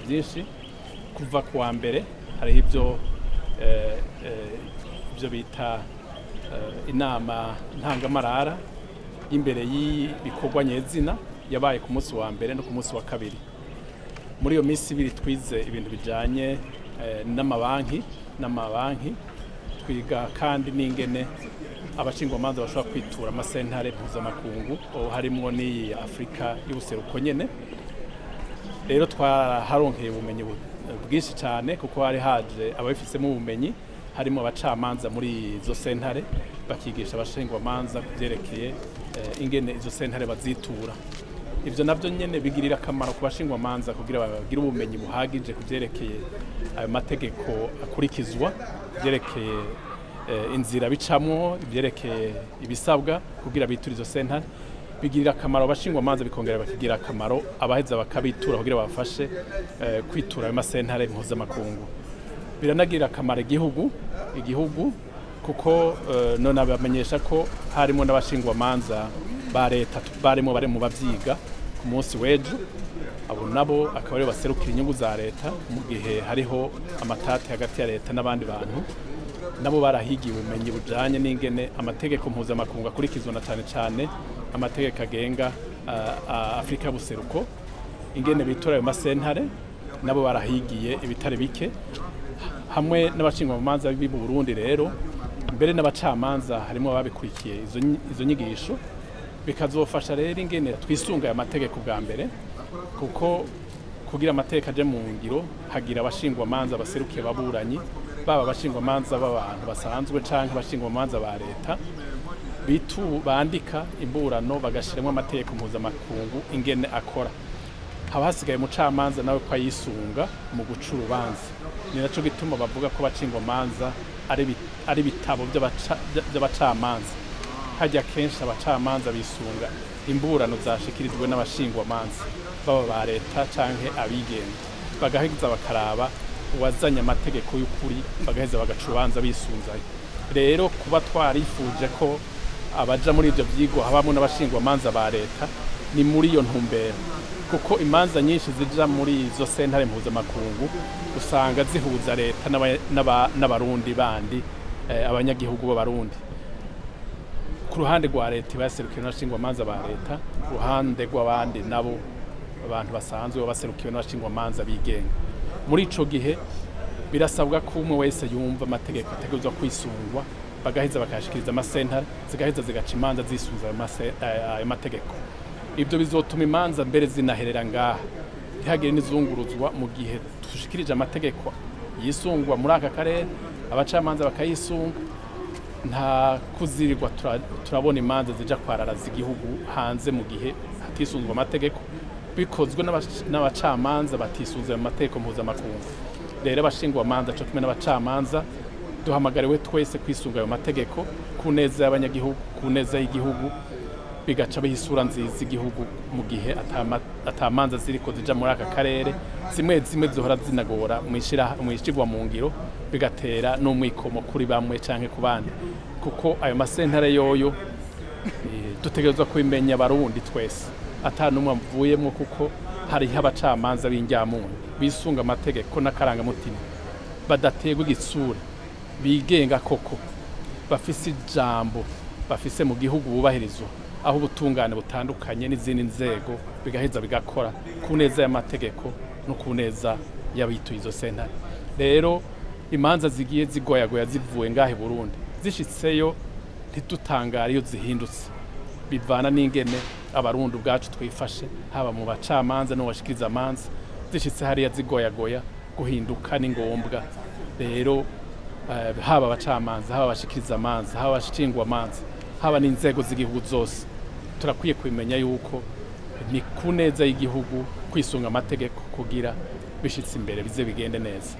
byinshi kuva kuwa mbere hari ibyo bita inama ntangamarara imbere y'ibikorwa nyezina yabaye ku munsi wa mbere no ku munsi wa kabiri. Muri iyo minsi ibiri twize ibintu bijanye n'amabanki twiga kandi n'ingene abashingwamanza bashobora kwitura amasentare mpuzamakungu harimwo n'iyi Afrika y'ubuseruko nyene. Rero twaraharonkeye ubumenyi bwinshi cyane kuko hari haje ababifisemo ubumenyi, harimo abacamanza muri izo sentare bakigisha abashingwamanza kuvyerekeye ingene izo sentare bazitura. Ivyo navyo nyene bigirira akamaro ku bashingwamanza kugira bagire ubumenyi buhagije kuvyerekeye ayo mategeko akurikizwa, kuvyerekeye inzira bicamwo, ivyerekeye ibisabwa kugira bitura izo sentare. Bigirira akamaro abashingwamanza, bikongera bakigira akamaro abaheza bakabitura kugira bafashe kwitura ayo masentare mpuzamakungu. Biranagirira akamaro igihugu kuko none abamenyesha ko harimo n'abashingwamanza ba leta bari mu bavyiga ku munsi w'ejo. Abo nabo akaba ari baserukira inyungu za leta mu gihe hariho amatati hagati ya leta n'abandi bantu. Nabo barahigiye ubumenyi bujanye n'ingene amategeko mpuzamakungu akurikizwa na cyane amategeko agenga Afrika y'ubuseruko, ingene bitura ayo masentare. Nabo barahigiye ibitare bike hamwe n'abashingwamanza b'i Burundi. Rero mbere n'abacamanza harimo ababikurikiye izo nyigisho, bikazofasha rero ingene twisunga aya mategeko bwa mbere, kuko kugira amategeko aje mu ngiro hagira abashingwamanza baserukiye baburanyi, baba abashingwamanza b'abantu basanzwe canke abashingwamanza ba leta bandika imburano bagashiramo amategeko mpuzamakungu ingene akora. Haba hasigaye umucamanza nawe ko ayisunga mu guca urubanza. Ni naco gituma bavuga ko abashingwamanza ari bitabo by'abacamanza. Hajya kenshi abacamanza bisunga imburano zashikirijwe n'abashingwamanza baba ba leta canke abigenga, bagaheza bakaraba uwazanye amategeko y'ukuri, bagaheza bagaca urubanza bisunzayo. Rero kuba twarifuje ko abaja muri ivyo vyigwa habamo n'abashingwamanza ba leta ni muri iyo ntumbero, kuko imanza nyinshi zija muri izo sentare mpuzamakungu usanga zihuza leta n'abarundi bandi, abanyagihugu b'abarundi. Ku ruhande rwa leta baserukiwe n'abashingwamanza ba leta, ku ruhande rw'abandi nabo abantu basanzwe baserukiwe n'abashingwamanza bigenga. Muri ico gihe birasabwa ko umwe wese yumva amategeko ategerezwa kwisungwa, bagaheza bakashikiriza amasentare, zigaheza zigaca imanza zisunza ayo mategeko. Ibyo bizotuma imanza mbere zinaherera ngaha, ntihagire n'izunguruzwa mu gihe tushikirije amategeko yisungwa muri aka karere, abacamanza bakayisunga. Nta kuzirirwa turabona imanza zija kwararaza igihugu hanze mu gihe hatisunzwe amategeko, bikozwe n'abacamanza batisunze mu mategeko mpuzamakungu. Rero abashingwamanza cyo kumwe n'abacamanza duhamagariwe twese kwisunga ayo mategeko ku neza y'abanyagihugu, ku neza y'igihugu, bigaca bihisura nziza igihugu mu gihe atamanza ziriko zija muri aka karere. Zimwe zohora zinagora mu ishigwa mu ngiro, bigatera n'umwikomo kuri bamwe canke ku bandi, kuko ayo masentare yoyo dutegerezwa kubimenya Barundi twese ata numwe mvuyemwo, kuko hariho abacamanza b'injyamuntu bisunga amategeko n'akarangamutima, badategwa igitsura, bigenga koko, bafise ijambo bafise mu gihugu bubahirizwa, aho ubutungane butandukanye n'izindi nzego bigaheza bigakora ku neza y'amategeko no ku neza y'abituye izo sentare. Rero imanza zigiye zigoyagoya zivuye ngahe Burundi, zishitseyo ntidutangara iyo zihindutse, bivana n'ingene abarundi ubwacu twifashe, haba mu bacamanza no bashikiriza amanza. Zishitse hariya zigoyagoya guhinduka ni ngombwa. Rero haba abacamanza, haba abashikiriza amanza, haba abashingwamanza, haba n'inzego z'igihugu zose, turakwiye kumenya yuko ni ku neza y'igihugu kwisunga amategeko kugira bishitse imbere bize bigende neza.